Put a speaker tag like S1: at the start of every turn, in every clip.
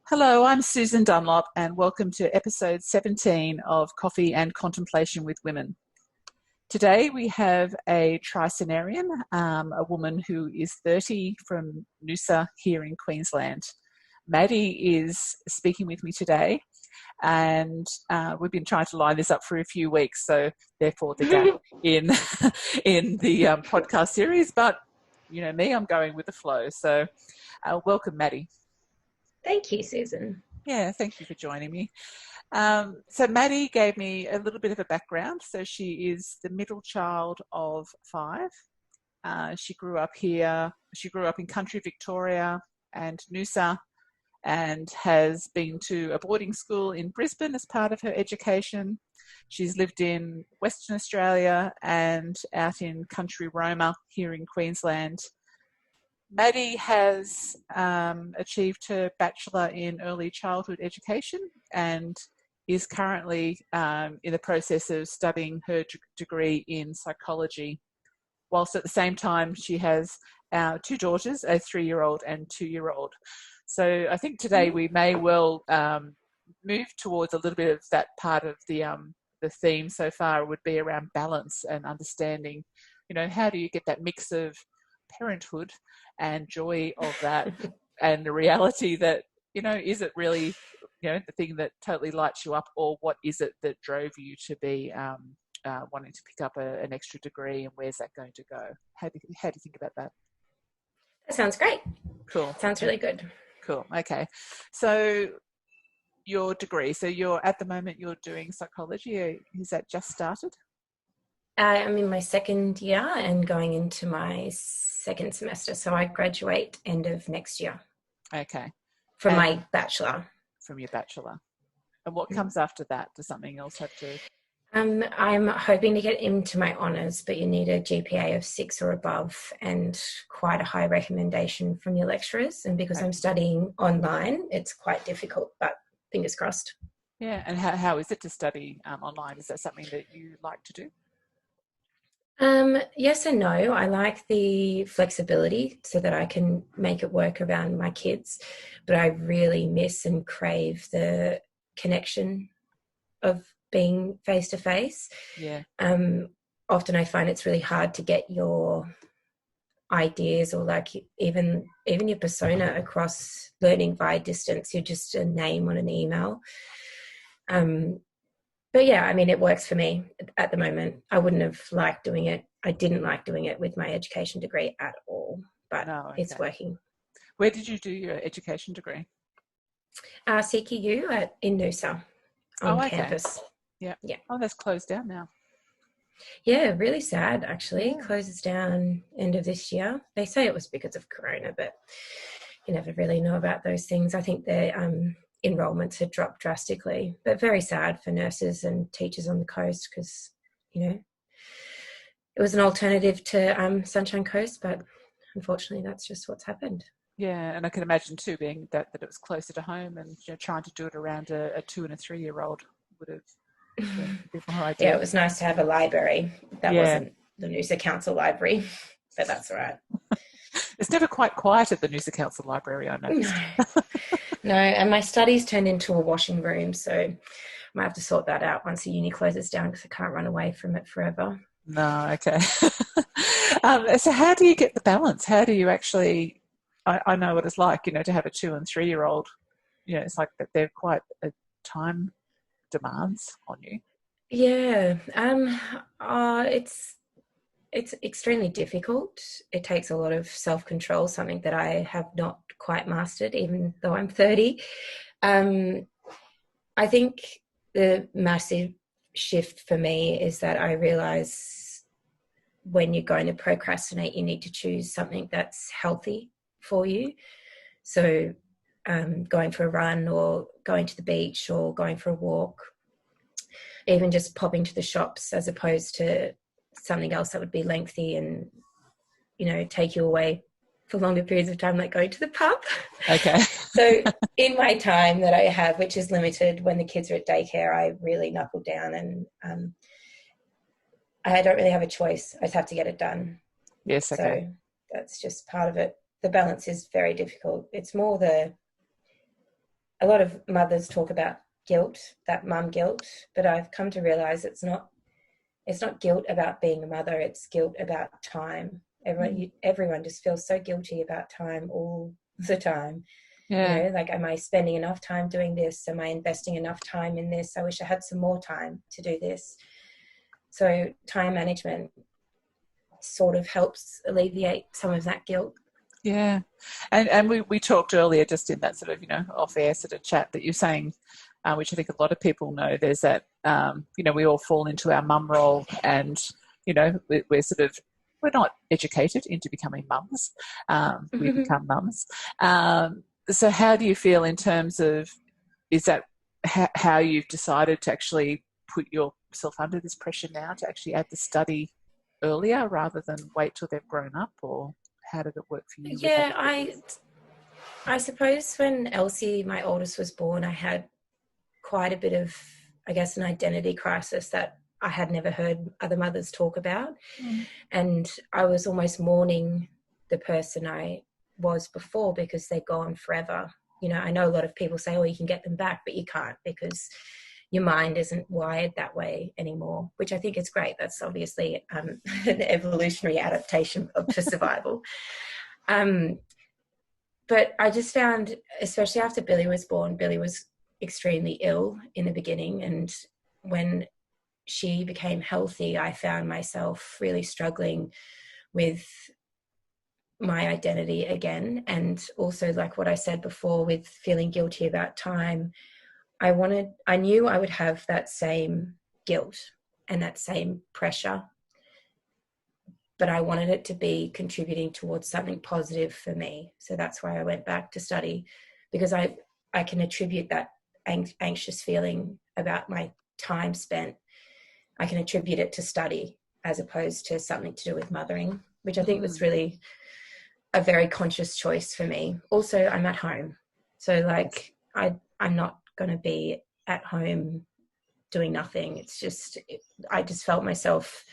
S1: Hello, I'm Susan Dunlop, and welcome to episode 17 of Coffee and Contemplation with Women. Today we have a tricenarian, a woman who is 30 from Noosa here in Queensland. Madi is speaking with me today, and we've been trying to line this up for a few weeks, so therefore the gap in the podcast series. But you know me, I'm going with the flow. So welcome, Madi.
S2: Thank you, Susan.
S1: Yeah, thank you for joining me. So Madi gave me a little bit of a background. So she is the middle child of five. She grew up here. She grew up in country Victoria and Noosa, and has been to a boarding school in Brisbane as part of her education. She's lived in Western Australia and out in country Roma here in Queensland. Madi has achieved her Bachelor in Early Childhood Education and is currently in the process of studying her degree in psychology, whilst at the same time she has two daughters, a 3-year-old and 2-year-old. So I think today we may well move towards a little bit of that part of the theme so far would be around balance and understanding, you know, how do you get that mix of parenthood and joy of that and the reality that, you know, is it really, you know, the thing that totally lights you up, or what is it that drove you to be wanting to pick up an extra degree, and where's that going to go? How do you think about that?
S2: That sounds great.
S1: Cool.
S2: Sounds really good.
S1: Cool. Okay. So your degree, so at the moment you're doing psychology. Is that just started?
S2: I'm in my second year and going into my second semester. So I graduate end of next year.
S1: Okay.
S2: From my bachelor.
S1: From your bachelor. And what comes after that? Does something else have to?
S2: I'm hoping to get into my honours, but you need a GPA of 6 or above and quite a high recommendation from your lecturers. And because I'm studying online, it's quite difficult, but fingers crossed.
S1: Yeah. And how is it to study online? Is that something that you like to do?
S2: Yes and no. I like the flexibility so that I can make it work around my kids, but I really miss and crave the connection of being face to face.
S1: Yeah.
S2: Often I find it's really hard to get your ideas or like even your persona across learning via distance. You're just a name on an email. But yeah, I mean, it works for me at the moment. I wouldn't have liked doing it. I didn't like doing it with my education degree at all, but It's working.
S1: Where did you do your education degree?
S2: CQU in Noosa on campus.
S1: Yeah. Oh, that's closed down now.
S2: Yeah, really sad actually. Yeah. Closes down end of this year. They say it was because of Corona, but you never really know about those things. I think their enrollments had dropped drastically, but very sad for nurses and teachers on the coast because, you know, it was an alternative to Sunshine Coast, but unfortunately that's just what's happened.
S1: Yeah, and I can imagine too, being that it was closer to home, and you know, trying to do it around a 2 and a 3-year-old would have been a bit more ideal.
S2: Yeah, it was nice to have a library. That wasn't the Noosa Council Library, but that's all right.
S1: It's never quite quiet at the Noosa Council Library, I noticed.
S2: No, and my studies turned into a washing room, so I might have to sort that out once the uni closes down because I can't run away from it forever.
S1: No, okay. So how do you get the balance? How do you actually, I know what it's like, you know, to have a 2 and 3-year-old, you know, it's like that they're quite time demands on you.
S2: Yeah, it's extremely difficult. It takes a lot of self-control, something that I have not quite mastered, even though I'm 30. I think the massive shift for me is that I realise when you're going to procrastinate, you need to choose something that's healthy for you. So going for a run or going to the beach or going for a walk, even just popping to the shops as opposed to something else that would be lengthy and, you know, take you away for longer periods of time, like going to the pub.
S1: Okay.
S2: So in my time that I have, which is limited when the kids are at daycare, I really knuckle down and I don't really have a choice. I just have to get it done.
S1: Yes, okay.
S2: So that's just part of it. The balance is very difficult. It's more the a lot of mothers talk about guilt, that mum guilt, but I've come to realize it's not guilt about being a mother, it's guilt about time. Everyone just feels so guilty about time all the time.
S1: Yeah.
S2: Like, am I spending enough time doing this? Am I investing enough time in this? I wish I had some more time to do this. So time management sort of helps alleviate some of that guilt.
S1: Yeah. And we talked earlier, just in that sort of, off air sort of chat, that you're saying, which I think a lot of people know, there's that, we all fall into our mum role, and, we're not educated into becoming mums. We become mums. So how do you feel in terms of, is that how you've decided to actually put yourself under this pressure now to actually add the study earlier rather than wait till they've grown up, or how did it work for you?
S2: Yeah, I suppose when Elsie, my oldest, was born, I had quite a bit of, I guess, an identity crisis that I had never heard other mothers talk about. And I was almost mourning the person I was before because they're gone forever. I know a lot of people say, oh, you can get them back, but you can't, because your mind isn't wired that way anymore, which I think is great. That's obviously an evolutionary adaptation for survival. But I just found, especially after Billy was born, Billy was extremely ill in the beginning. And when she became healthy, I found myself really struggling with my identity again. And also, like what I said before, with feeling guilty about time, I knew I would have that same guilt and that same pressure, but I wanted it to be contributing towards something positive for me. So that's why I went back to study, because I can attribute that anxious feeling about my time spent, I can attribute it to study as opposed to something to do with mothering, which I think was really a very conscious choice for me. Also, I'm at home. So like, I'm not going to be at home doing nothing. It's just, I felt myself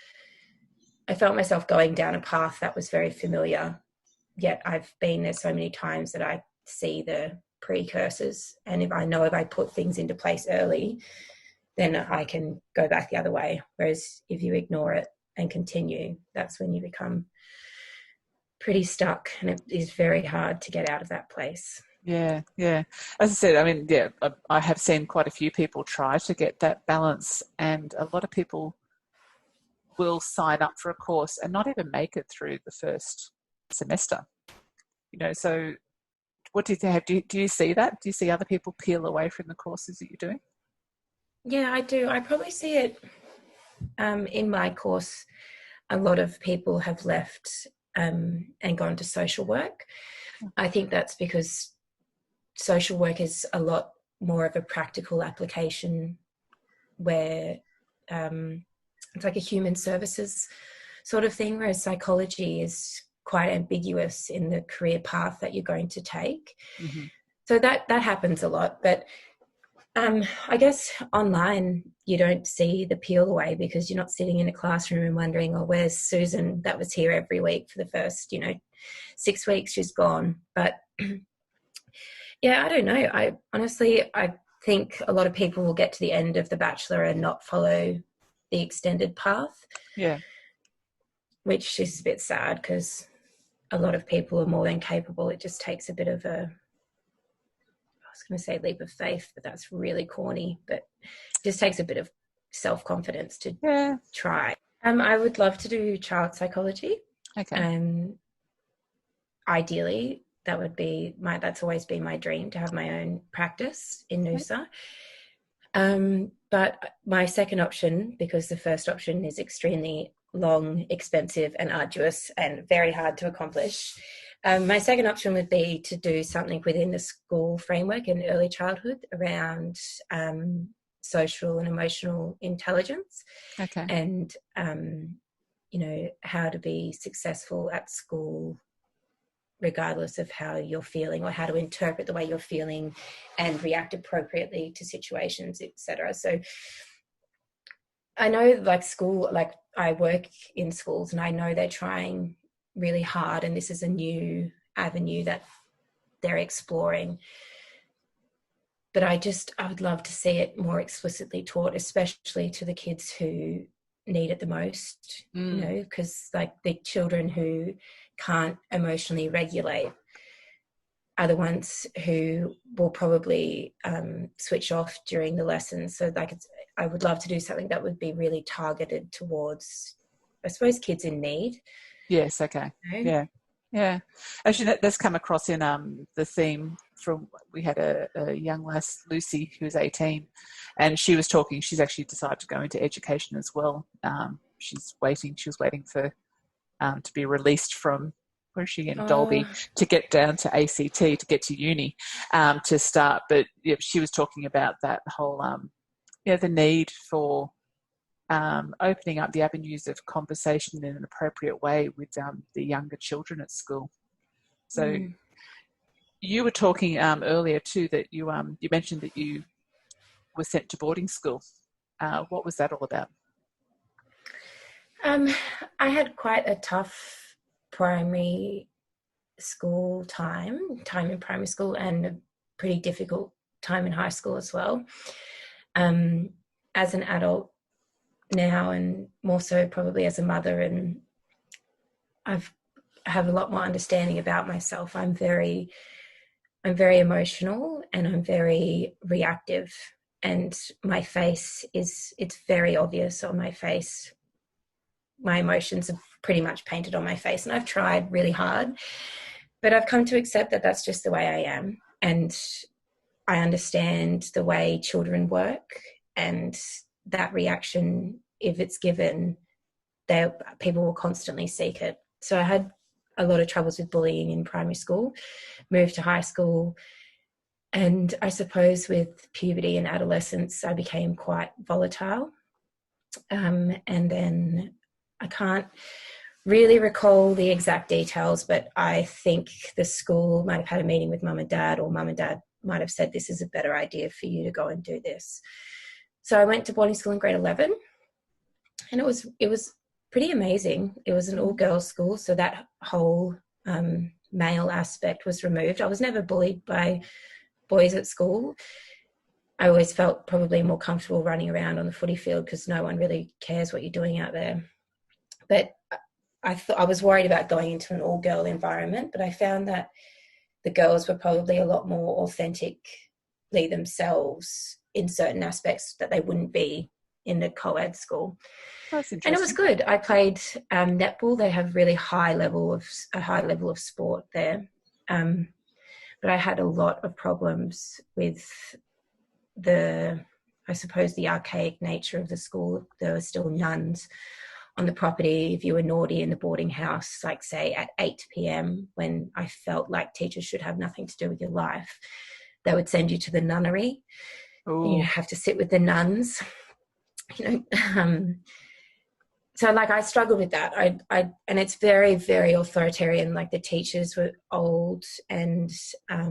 S2: going down a path that was very familiar, yet I've been there so many times that I see the precursors. And if I put things into place early, then I can go back the other way. Whereas if you ignore it and continue, that's when you become pretty stuck, and it is very hard to get out of that place.
S1: Yeah. As I said, I mean, I have seen quite a few people try to get that balance, and a lot of people will sign up for a course and not even make it through the first semester. So what do you have? Do you see that? Do you see other people peel away from the courses that you're doing?
S2: Yeah, I do. I probably see it in my course. A lot of people have left and gone to social work. I think that's because social work is a lot more of a practical application, where it's like a human services sort of thing, whereas psychology is quite ambiguous in the career path that you're going to take. So that happens a lot. But I guess online you don't see the peel away, because you're not sitting in a classroom and wondering, oh, where's Susan that was here every week for the first 6 weeks, she's gone. But yeah, I don't know. I think a lot of people will get to the end of The Bachelor and not follow the extended path.
S1: Yeah.
S2: Which is a bit sad, because a lot of people are more than capable. It just takes a bit of I was going to say leap of faith, but that's really corny. But it just takes a bit of self-confidence to try. I would love to do child psychology.
S1: Okay.
S2: Ideally, that's always been my dream, to have my own practice in Noosa. But my second option, because the first option is extremely long, expensive and arduous and very hard to accomplish, my second option would be to do something within the school framework in early childhood around social and emotional intelligence.
S1: Okay.
S2: And how to be successful at school regardless of how you're feeling, or how to interpret the way you're feeling and react appropriately to situations, etc. So I know, I work in schools, and I know they're trying really hard, and this is a new avenue that they're exploring. but I would love to see it more explicitly taught, especially to the kids who need it the most, you know, because like the children who can't emotionally regulate are the ones who will probably switch off during the lessons. So like I would love to do something that would be really targeted towards, I suppose, kids in need.
S1: Yes, okay.
S2: You know?
S1: Yeah. Yeah. Actually, that's come across in the theme from, we had a young lass, Lucy, who was 18, and she was talking, she's actually decided to go into education as well. She was waiting for to be released from, where is she in Dolby, to get down to ACT, to get to uni, to start. But yeah, she was talking about that whole, the need for opening up the avenues of conversation in an appropriate way with the younger children at school. So you were talking earlier too that you mentioned that you were sent to boarding school. What was that all about?
S2: I had quite a tough primary school time in primary school, and a pretty difficult time in high school as well. As an adult now, and more so probably as a mother, and I have a lot more understanding about myself. I'm very emotional, and I'm very reactive, and my face it's very obvious on my face. My emotions are pretty much painted on my face, and I've tried really hard, but I've come to accept that that's just the way I am. And I understand the way children work, and that reaction, if it's given, people will constantly seek it. So I had a lot of troubles with bullying in primary school, moved to high school, and I suppose with puberty and adolescence, I became quite volatile. And then I can't really recall the exact details, but I think the school might have had a meeting with mum and dad, or mum and dad might have said, this is a better idea for you to go and do this. So I went to boarding school in grade 11, and it was pretty amazing. It was an all-girls school, so that whole male aspect was removed. I was never bullied by boys at school. I always felt probably more comfortable running around on the footy field because no one really cares what you're doing out there. But I was worried about going into an all-girl environment, but I found that the girls were probably a lot more authentically themselves in certain aspects that they wouldn't be in the co-ed school.
S1: That's interesting.
S2: And it was good. I played netball. They have really high level of sport there. But I had a lot of problems with the archaic nature of the school. There were still nuns on the property. If you were naughty in the boarding house, like say at 8 p.m, when I felt like teachers should have nothing to do with your life, they would send you to the nunnery. And you have to sit with the nuns, so like I struggled with that. And it's very, very authoritarian. Like the teachers were old, and I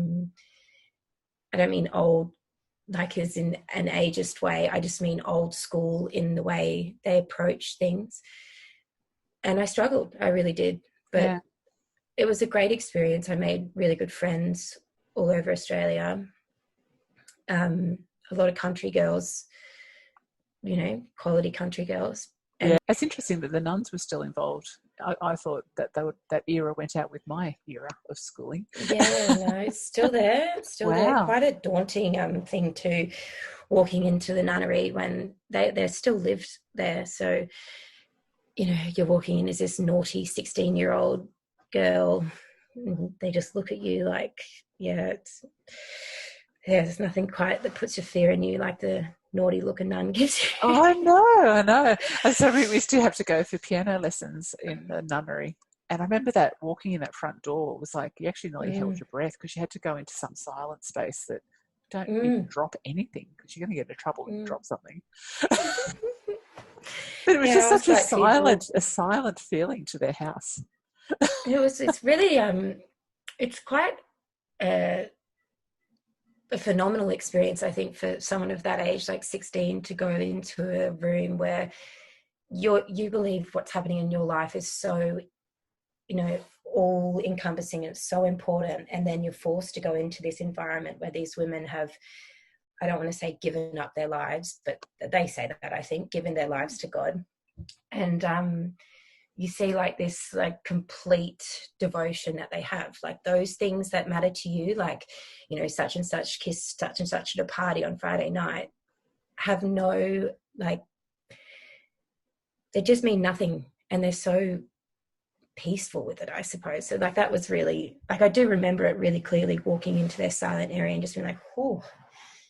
S2: don't mean old like as in an ageist way. I just mean old school in the way they approach things. And I struggled. I really did. But it was a great experience. I made really good friends all over Australia. A lot of country girls, quality country girls.
S1: And it's interesting that the nuns were still involved. I thought that that era went out with my era of schooling.
S2: Yeah, no, it's still there. It's still there. Quite a daunting thing too, walking into the nunnery when they still lived there. So, you're walking in as this naughty 16-year-old girl, and they just look at you like, there's nothing quite that puts a fear in you like the naughty look a nun gives you.
S1: Oh, I know. And so we used to have to go for piano lessons in the nunnery. And I remember that walking in that front door was like, you actually nearly held your breath because you had to go into some silent space that don't even drop anything because you're going to get into trouble when you drop something. But it was just such a silent feeling to their house.
S2: It's really, it's quite a phenomenal experience, I think, for someone of that age, like 16, to go into a room where you believe what's happening in your life is so, all encompassing and so important. And then you're forced to go into this environment where these women have I don't want to say given up their lives, but they say that, I think, given their lives to God. And you see like this like complete devotion that they have, like those things that matter to you, like, you know, such and such kissed such and such at a party on Friday night, have no, like, they just mean nothing, and they're so peaceful with it, I suppose. So like that was really, like, I do remember it really clearly, walking into their silent area and just being like, oh,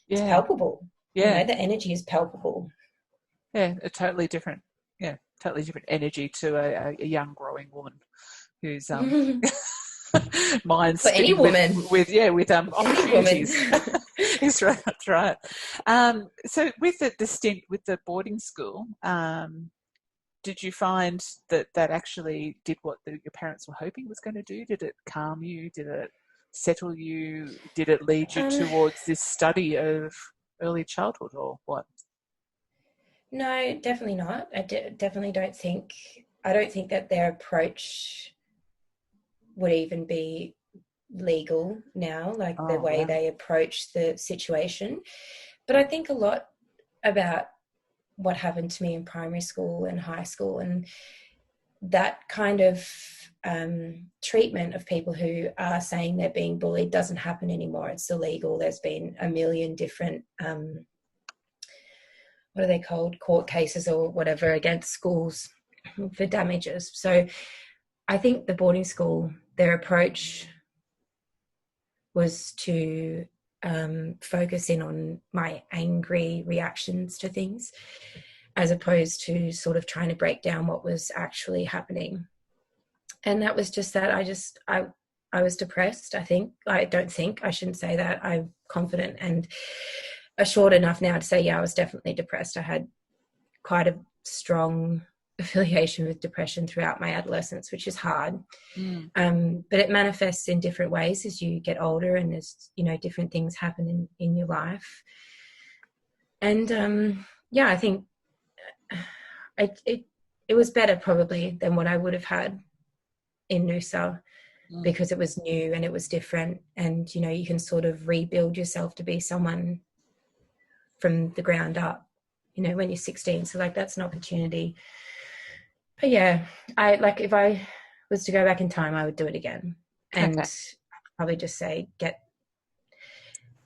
S2: it's palpable. You know, the energy is palpable.
S1: Yeah, a totally different energy to a young growing woman who's mind's
S2: for any woman
S1: with opportunities. That's right. That's right. So with the stint with the boarding school, did you find that actually did what your parents were hoping was going to do? Did it calm you? Did it settle you? Did it lead you towards this study of early childhood, or what?
S2: No, definitely not. I definitely don't think that their approach would even be legal now, like the way they approach the situation. But I think a lot about what happened to me in primary school and high school, and that kind of treatment of people who are saying they're being bullied doesn't happen anymore. It's illegal. There's been a million different what are they called, court cases or whatever against schools for damages. So I think the boarding school, their approach was to focus in on my angry reactions to things, as opposed to sort of trying to break down what was actually happening. And that was just that I was depressed, I think. I shouldn't say that. I'm confident and assured enough now to say, yeah, I was definitely depressed. I had quite a strong affiliation with depression throughout my adolescence, which is hard. But it manifests in different ways as you get older, and as, you know, different things happen in your life. And I think it was better probably than what I would have had in Noosa, because it was new and it was different, and, you know, you can sort of rebuild yourself to be someone from the ground up, you know, when you're 16. So like that's an opportunity. But yeah, I like, if I was to go back in time, I would do it again. And probably just say, get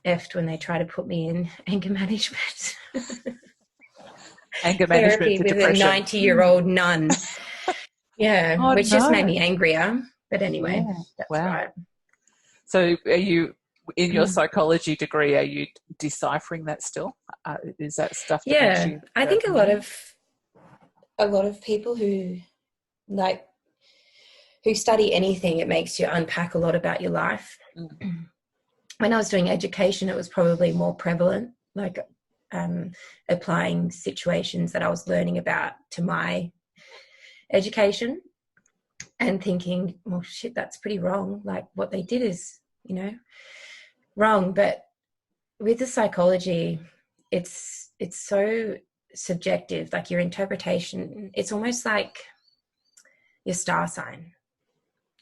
S2: effed when they try to put me in anger management.
S1: Anger
S2: Therapy
S1: management for
S2: with
S1: depression.
S2: a 90-year-old nun. Yeah, which just made me angrier. But anyway, that's right.
S1: So are you, in your psychology degree, are you deciphering that still? Is that stuff that makes you...
S2: I think a lot of people who study anything, it makes you unpack a lot about your life. When I was doing education, it was probably more prevalent, like applying situations that I was learning about to my education and thinking, well, shit, that's pretty wrong. Like what they did is, you know, wrong. But with the psychology, it's so subjective, like your interpretation. It's almost like your star sign.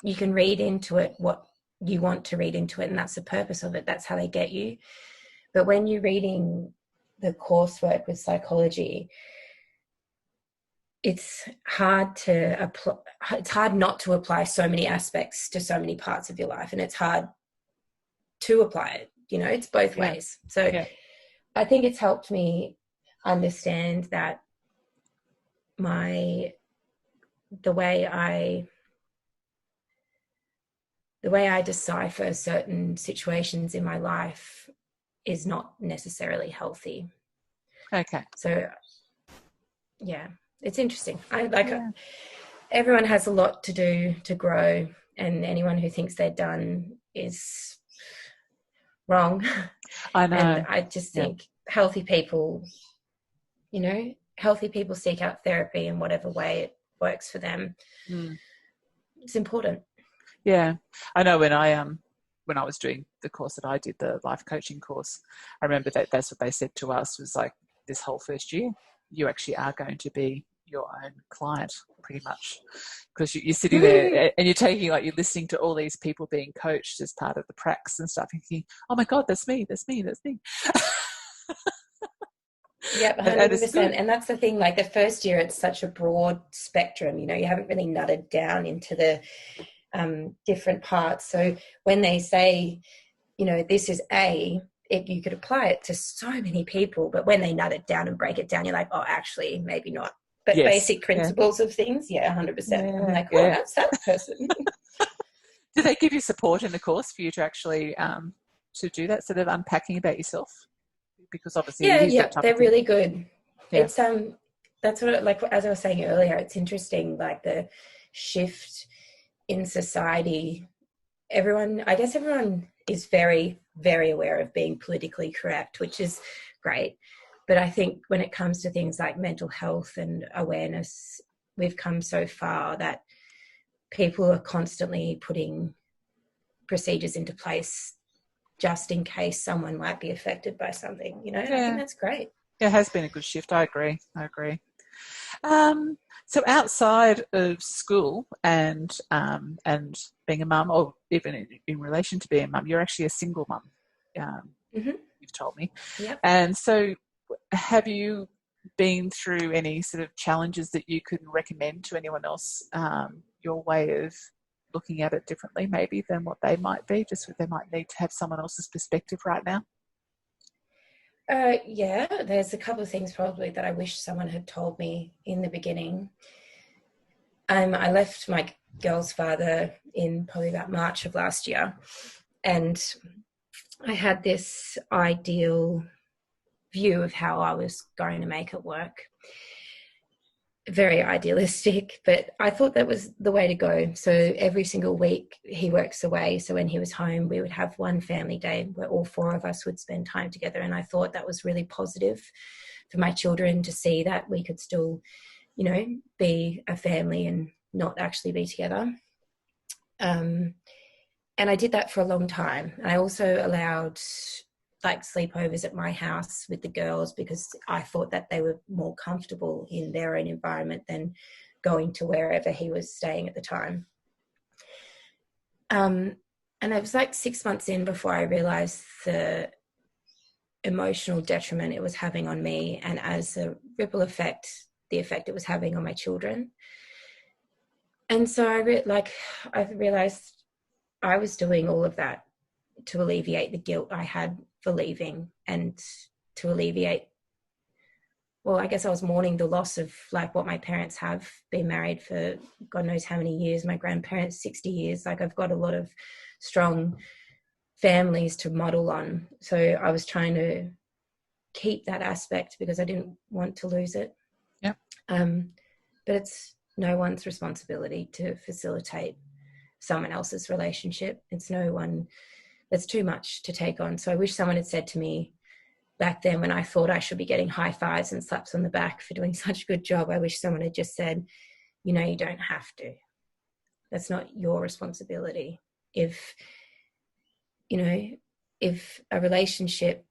S2: You can read into it what you want to read into it, and that's the purpose of it. That's how they get you. But when you're reading the coursework with psychology, it's hard to apply. It's hard not to apply so many aspects to so many parts of your life, and it's hard to apply it. You know, it's both ways. So I think it's helped me understand that the way I decipher certain situations in my life is not necessarily healthy.
S1: Okay.
S2: So yeah, it's interesting. Everyone has a lot to do to grow, and anyone who thinks they're done is wrong.
S1: I know.
S2: And I just think healthy people seek out therapy in whatever way it works for them. It's important.
S1: Yeah, I know. When I was doing the course that I did, the life coaching course, I remember that's what they said to us, was like, this whole first year, you actually are going to be your own client, pretty much, because you're sitting there and you're listening to all these people being coached as part of the pracs and stuff, thinking, oh my God, that's me.
S2: Yep,
S1: And it's
S2: 100%.
S1: good.
S2: And that's the thing, like the first year, it's such a broad spectrum, you know, you haven't really nutted down into the different parts. So when they say, you know, this is you could apply it to so many people, but when they nut it down and break it down, you're like, oh, actually, maybe not. But
S1: Yes.
S2: basic
S1: Yeah.
S2: principles of things, yeah, 100%. I'm
S1: Yeah.
S2: like, oh,
S1: Yeah.
S2: that's that person.
S1: Do they give you support in the course for you to actually to do that sort of unpacking about yourself? Because obviously it
S2: Yeah,
S1: is that
S2: yeah,
S1: type of
S2: they're
S1: thing.
S2: really good.
S1: Yeah.
S2: It's that's what like as I was saying earlier, it's interesting, like the shift in society. I guess everyone is very, very aware of being politically correct, which is great. But I think when it comes to things like mental health and awareness, we've come so far that people are constantly putting procedures into place just in case someone might be affected by something, you know, and I think
S1: Yeah.
S2: that's great.
S1: It has been a good shift. I agree. I agree. Um, so outside of school and being a mum, or even in relation to being a mum, you're actually a single mum. Um,
S2: Mm-hmm.
S1: you've told me.
S2: Yep.
S1: And so, have you been through any sort of challenges that you could recommend to anyone else? Your way of looking at it differently, maybe than what they might be. Just they might need to have someone else's perspective right now.
S2: Yeah, there's a couple of things probably that I wish someone had told me in the beginning. I left my girl's father in probably about March of last year, and I had this ideal view of how I was going to make it work. Very idealistic, but I thought that was the way to go. So every single week he works away. So when he was home, we would have one family day where all four of us would spend time together. And I thought that was really positive for my children to see that we could still, you know, be a family and not actually be together. And I did that for a long time. I also allowed like sleepovers at my house with the girls because I thought that they were more comfortable in their own environment than going to wherever he was staying at the time. And it was like 6 months in before I realized the emotional detriment it was having on me, and as a ripple effect, the effect it was having on my children. And so I realized I was doing all of that to alleviate the guilt I had for leaving, and to alleviate, well, I guess I was mourning the loss of like what my parents have been married for God knows how many years, my grandparents 60 years. Like I've got a lot of strong families to model on. So I was trying to keep that aspect because I didn't want to lose it.
S1: Yeah.
S2: But it's no one's responsibility to facilitate someone else's relationship. It's too much to take on. So I wish someone had said to me back then, when I thought I should be getting high fives and slaps on the back for doing such a good job, I wish someone had just said, you know, you don't have to. That's not your responsibility. If a relationship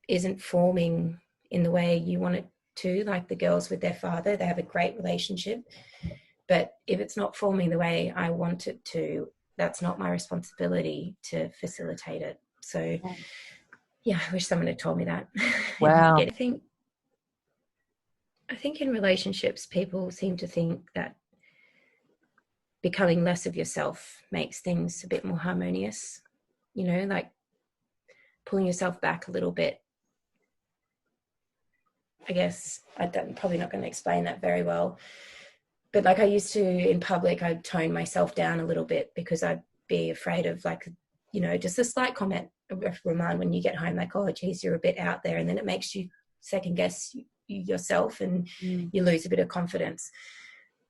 S2: isn't forming in the way you want it to, like the girls with their father, they have a great relationship. But if it's not forming the way I want it to, that's not my responsibility to facilitate it. So yeah, I wish someone had told me that.
S1: Wow.
S2: I think in relationships, people seem to think that becoming less of yourself makes things a bit more harmonious, you know, like pulling yourself back a little bit. I guess I'm probably not going to explain that very well. But like I used to in public, I'd tone myself down a little bit because I'd be afraid of like, you know, just a slight comment, a remind when you get home, like, oh, geez, you're a bit out there. And then it makes you second guess yourself and you lose a bit of confidence.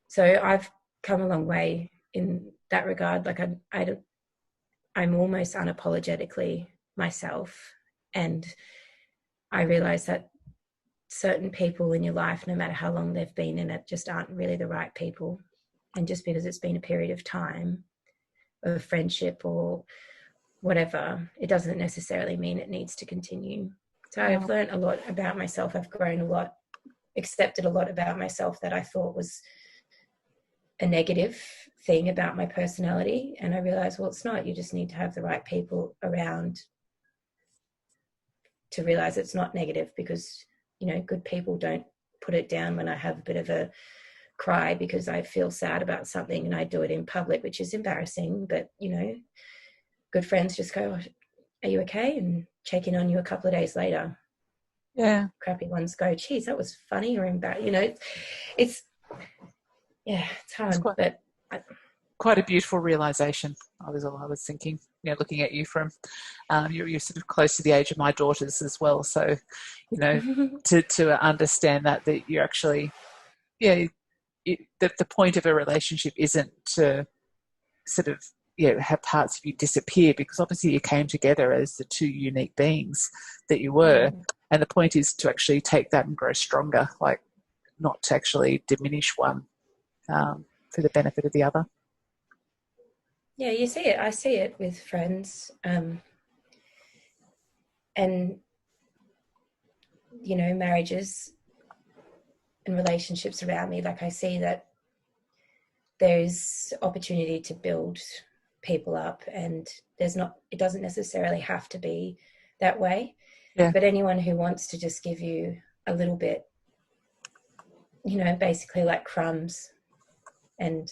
S2: So I've come a long way in that regard. Like I'm almost unapologetically myself. And I realize that certain people in your life, no matter how long they've been in it, just aren't really the right people. And just because it's been a period of time of friendship or whatever, it doesn't necessarily mean it needs to continue. So I've learned a lot about myself. I've grown a lot, accepted a lot about myself that I thought was a negative thing about my personality. And I realized, well, it's not. You just need to have the right people around to realize it's not negative, because, you know, good people don't put it down when I have a bit of a cry because I feel sad about something and I do it in public, which is embarrassing. But, you know, good friends just go, are you okay? And check in on you a couple of days later.
S1: Yeah.
S2: Crappy ones go, geez, that was funny, or embarrassing. You know, it's hard, but
S1: quite a beautiful realization. I was thinking, you know, looking at you from, you're sort of close to the age of my daughters as well. So, you know, to understand that you're actually, the point of a relationship isn't to sort of, have parts of you disappear, because obviously you came together as the two unique beings that you were. And the point is to actually take that and grow stronger, like not to actually diminish one for the benefit of the other.
S2: Yeah, you see it. I see it with friends. And, you know, marriages and relationships around me. Like, I see that there's opportunity to build people up, and it doesn't necessarily have to be that way.
S1: Yeah.
S2: But anyone who wants to just give you a little bit, you know, basically like crumbs, and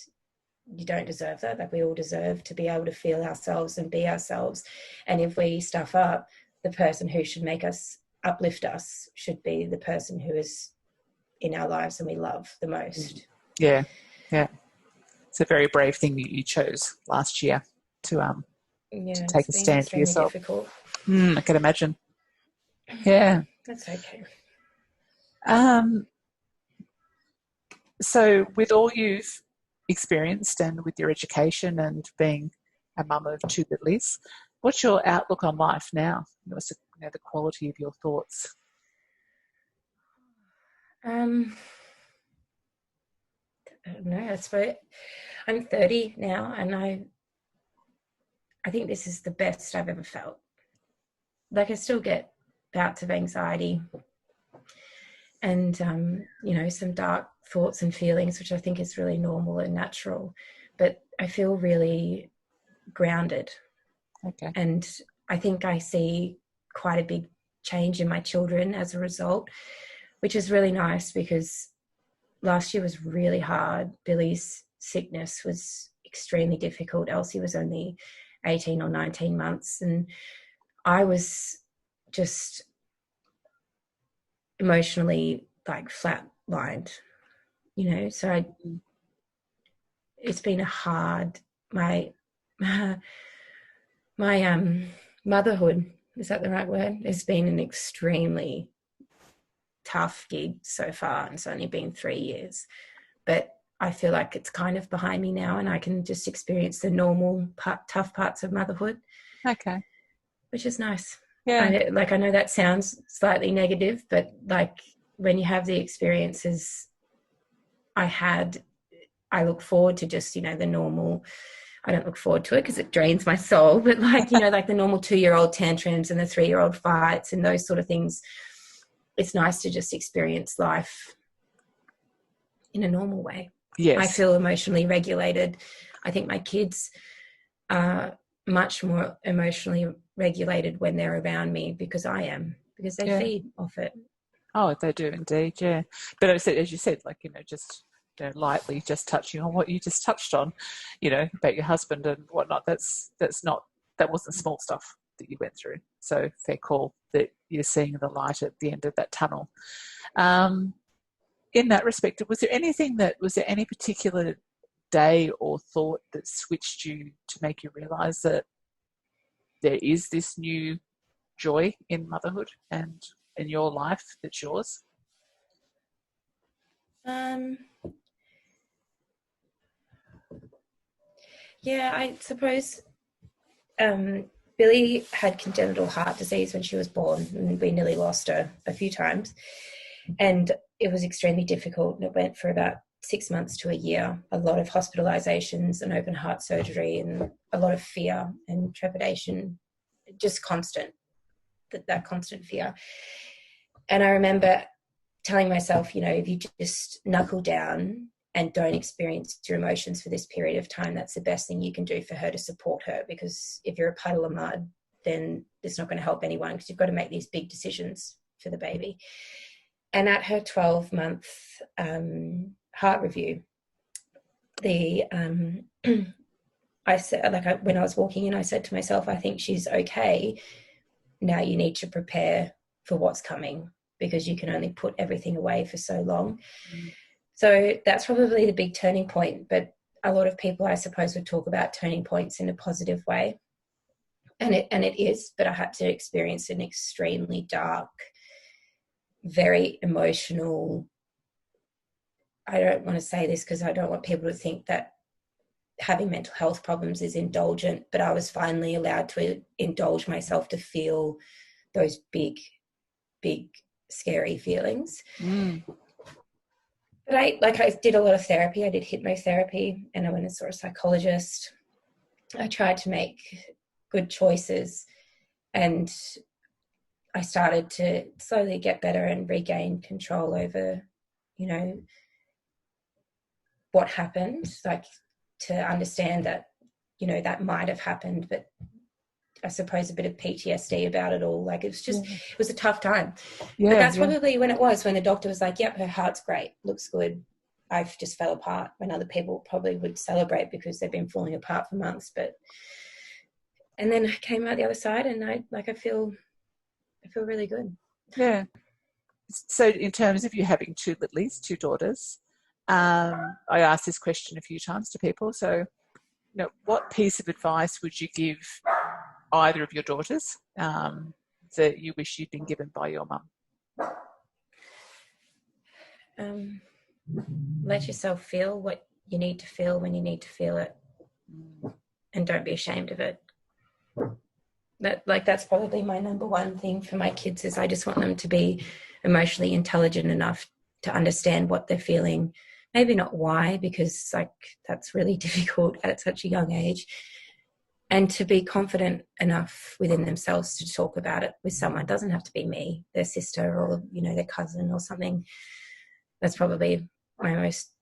S2: you don't deserve that. Like, we all deserve to be able to feel ourselves and be ourselves. And if we stuff up, the person who should uplift us should be the person who is in our lives and we love the most.
S1: Yeah. It's a very brave thing that you chose last year to take a stand for yourself.
S2: Difficult.
S1: I can imagine. Yeah.
S2: That's okay.
S1: So with all you've experienced and with your education and being a mum of two littlys, what's your outlook on life now? What's the quality of your thoughts?
S2: I don't know. I suppose I'm 30 now, and I think this is the best I've ever felt. Like, I still get bouts of anxiety and, you know, some dark thoughts and feelings, which I think is really normal and natural. But I feel really grounded.
S1: Okay.
S2: And I think I see quite a big change in my children as a result, which is really nice, because last year was really hard. Billy's sickness was extremely difficult. Elsie was only 18 or 19 months, and I was just emotionally like flatlined, you know. So it's been a hard, my motherhood, is that the right word? It's been an extremely tough gig so far, and it's only been 3 years, but I feel like it's kind of behind me now, and I can just experience the normal tough parts of motherhood.
S1: Okay.
S2: Which is nice.
S1: Yeah.
S2: I know that sounds slightly negative, but like, when you have the experiences I had, I look forward to just, you know, the normal. I don't look forward to it because it drains my soul, but like, you know, like the normal 2-year-old tantrums and the 3-year-old fights and those sort of things. It's nice to just experience life in a normal way.
S1: Yes.
S2: I feel emotionally regulated. I think my kids are much more emotionally regulated when they're around me, because they feed off it.
S1: Oh, they do indeed, yeah. But as you said, like, you know, just, you know, lightly just touching on what you just touched on, you know, about your husband and whatnot, that wasn't small stuff that you went through. So fair call that you're seeing the light at the end of that tunnel. In that respect, was there any particular day or thought that switched you to make you realise that there is this new joy in motherhood and in your life that's yours?
S2: Yeah, I suppose Billy had congenital heart disease when she was born, and we nearly lost her a few times. And it was extremely difficult. And it went for about 6 months to a year. A lot of hospitalizations and open heart surgery, and a lot of fear and trepidation, just constant, that constant fear. And I remember telling myself, you know, if you just knuckle down and don't experience your emotions for this period of time, that's the best thing you can do for her, to support her. Because if you're a puddle of mud, then it's not going to help anyone, because you've got to make these big decisions for the baby. And at her 12-month heart review, I said, like, when I was walking in, I said to myself, I think she's okay. Now you need to prepare for what's coming, because you can only put everything away for so long. So that's probably the big turning point. But a lot of people, I suppose, would talk about turning points in a positive way. And it is, but I had to experience an extremely dark, very emotional, I don't want to say this because I don't want people to think that having mental health problems is indulgent, but I was finally allowed to indulge myself to feel those big, scary feelings. But I did a lot of therapy. I did hypnotherapy, and I went and saw a psychologist. I tried to make good choices, and I started to slowly get better and regain control over, what happened, like to understand that, that might have happened, but I suppose a bit of PTSD about it all. Like, it was a tough time. But that's probably when the doctor was like, yep, her heart's great, looks good. I've just fell apart, when other people probably would celebrate because they've been falling apart for months. And then I came out the other side, and I feel really good.
S1: Yeah. So in terms of you having two daughters, I asked this question a few times to people. So, what piece of advice would you give either of your daughters that you wish you'd been given by your mum?
S2: Let yourself feel what you need to feel when you need to feel it, and don't be ashamed of it. That's probably my number one thing for my kids, is I just want them to be emotionally intelligent enough to understand what they're feeling. Maybe not why, because that's really difficult at such a young age. And to be confident enough within themselves to talk about it with someone. It doesn't have to be me, their sister, or their cousin or something. That's probably my most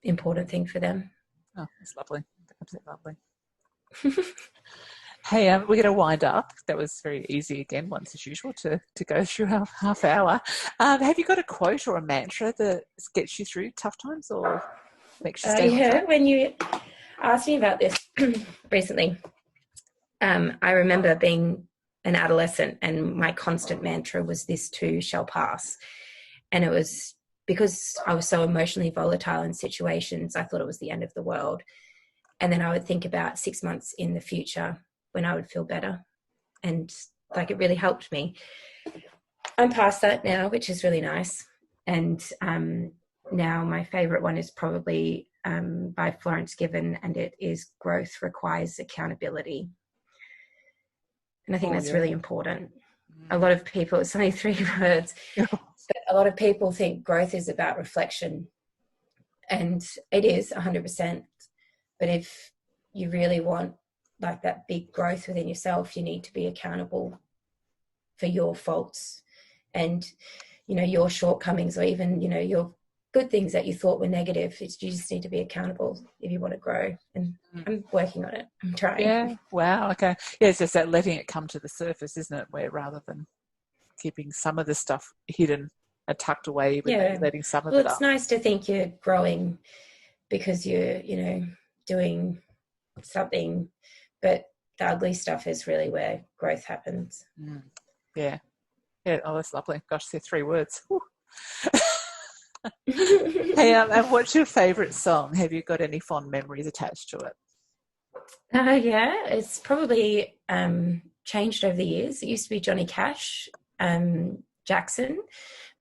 S2: important thing for them.
S1: Oh, that's lovely. Absolutely lovely. Hey, we're going to wind up. That was very easy again, once as usual, to go through our half hour. Have you got a quote or a mantra that gets you through tough times or makes you stay on track?
S2: When you asked me about this recently, I remember being an adolescent, and my constant mantra was, this too shall pass. And it was because I was so emotionally volatile in situations, I thought it was the end of the world. And then I would think about 6 months in the future when I would feel better. And it really helped me. I'm past that now, which is really nice. And now my favorite one is probably by Florence Given, and it is, growth requires accountability. And I think that's really important. A lot of people, it's only 3 words, but a lot of people think growth is about reflection. And it is 100%. But if you really want that big growth within yourself, you need to be accountable for your faults and, your shortcomings, or even, your good things that you thought were negative. You just need to be accountable if you want to grow. And I'm working on it. I'm trying.
S1: Yeah. Wow. Okay. Yeah, it's just that letting it come to the surface, isn't it? Where rather than keeping some of the stuff hidden and tucked away, letting some of it up.
S2: It's nice to think you're growing because you're, doing something, but the ugly stuff is really where growth happens.
S1: Yeah. Oh, that's lovely. Gosh, they're 3 words. Hey, and what's your favourite song? Have you got any fond memories attached to it?
S2: Yeah, it's probably changed over the years. It used to be Johnny Cash, Jackson,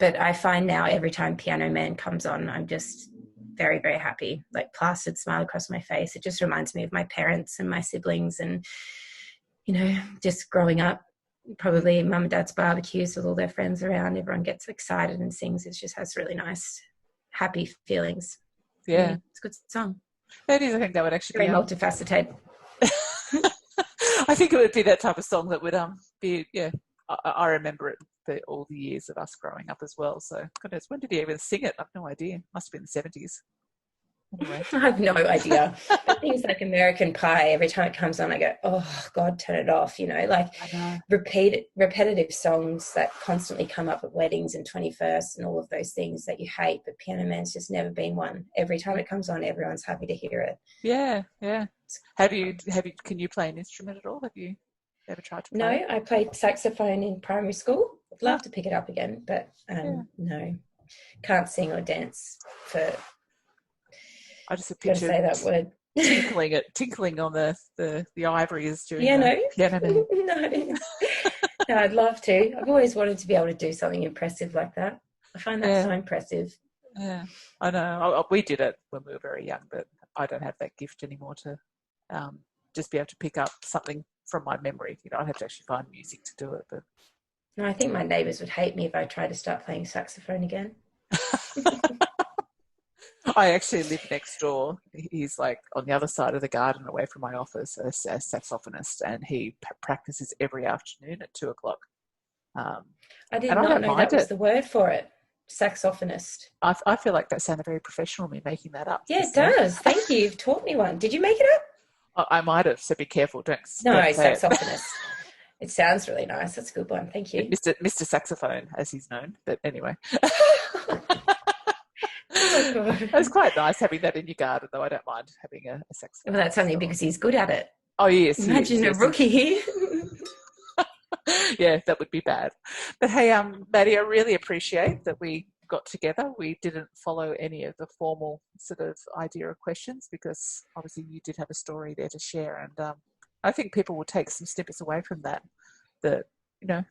S2: but I find now every time Piano Man comes on, I'm just very, very happy, plastered smile across my face. It just reminds me of my parents and my siblings, and just growing up, probably mum and dad's barbecues with all their friends around. Everyone gets excited and sings. It just has really nice, happy feelings.
S1: Yeah,
S2: it's a good song.
S1: It is. I think that would actually
S2: very multifaceted.
S1: I think it would be that type of song that would be. Yeah, I remember it for all the years of us growing up as well. So, goodness, when did he even sing it? I've no idea. Must have been the 70s. Anyway.
S2: I have no idea. But things like American Pie, every time it comes on, I go, oh, God, turn it off, like
S1: I know.
S2: repetitive songs that constantly come up at weddings and 21st and all of those things that you hate, but Piano Man's just never been one. Every time it comes on, everyone's happy to hear it.
S1: Yeah. Can you play an instrument at all? Have you ever tried to
S2: No,
S1: play?
S2: I played saxophone in primary school. I'd love to pick it up again, but no, can't sing or dance for...
S1: I just have
S2: got to
S1: pictured
S2: say that word.
S1: tinkling on the ivories during
S2: Piano?
S1: the Piano Man.
S2: No, I'd love to. I've always wanted to be able to do something impressive like that. I find that so impressive.
S1: Yeah, I know. We did it when we were very young, but I don't have that gift anymore to just be able to pick up something from my memory. I'd have to actually find music to do it. But
S2: no, I think my neighbours would hate me if I tried to start playing saxophone again.
S1: I actually live next door. He's like on the other side of the garden away from my office, a saxophonist, and he practices every afternoon at 2:00.
S2: I did not know that was the word for it. Saxophonist.
S1: I feel like that sounded very professional, me making that up.
S2: Yeah, it does. Thank you. You've taught me one. Did you make it up?
S1: I might have, so be careful. Don't
S2: saxophonist. It sounds really nice. That's a good one. Thank you.
S1: Mr. Saxophone, as he's known. But anyway.
S2: Oh, God.
S1: It's quite nice having that in your garden, though. I don't mind having a saxophone.
S2: Well, that's only because he's good at it.
S1: Oh, yes.
S2: Imagine a rookie here.
S1: Yeah, that would be bad. But hey, Maddie, I really appreciate that we got together. We didn't follow any of the formal sort of idea of questions because obviously you did have a story there to share. And I think people will take some snippets away from that,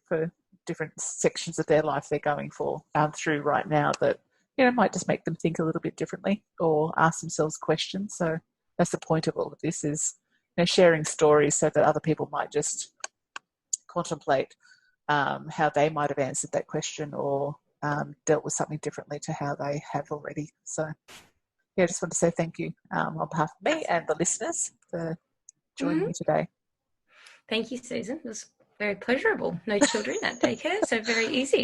S1: for different sections of their life they're going through right now that, might just make them think a little bit differently or ask themselves questions. So that's the point of all of this is, sharing stories so that other people might just contemplate how they might have answered that question or dealt with something differently to how they have already. So, I just want to say thank you on behalf of me and the listeners for joining me today.
S2: Thank you, Susan. It was very pleasurable. No children at daycare, so very easy.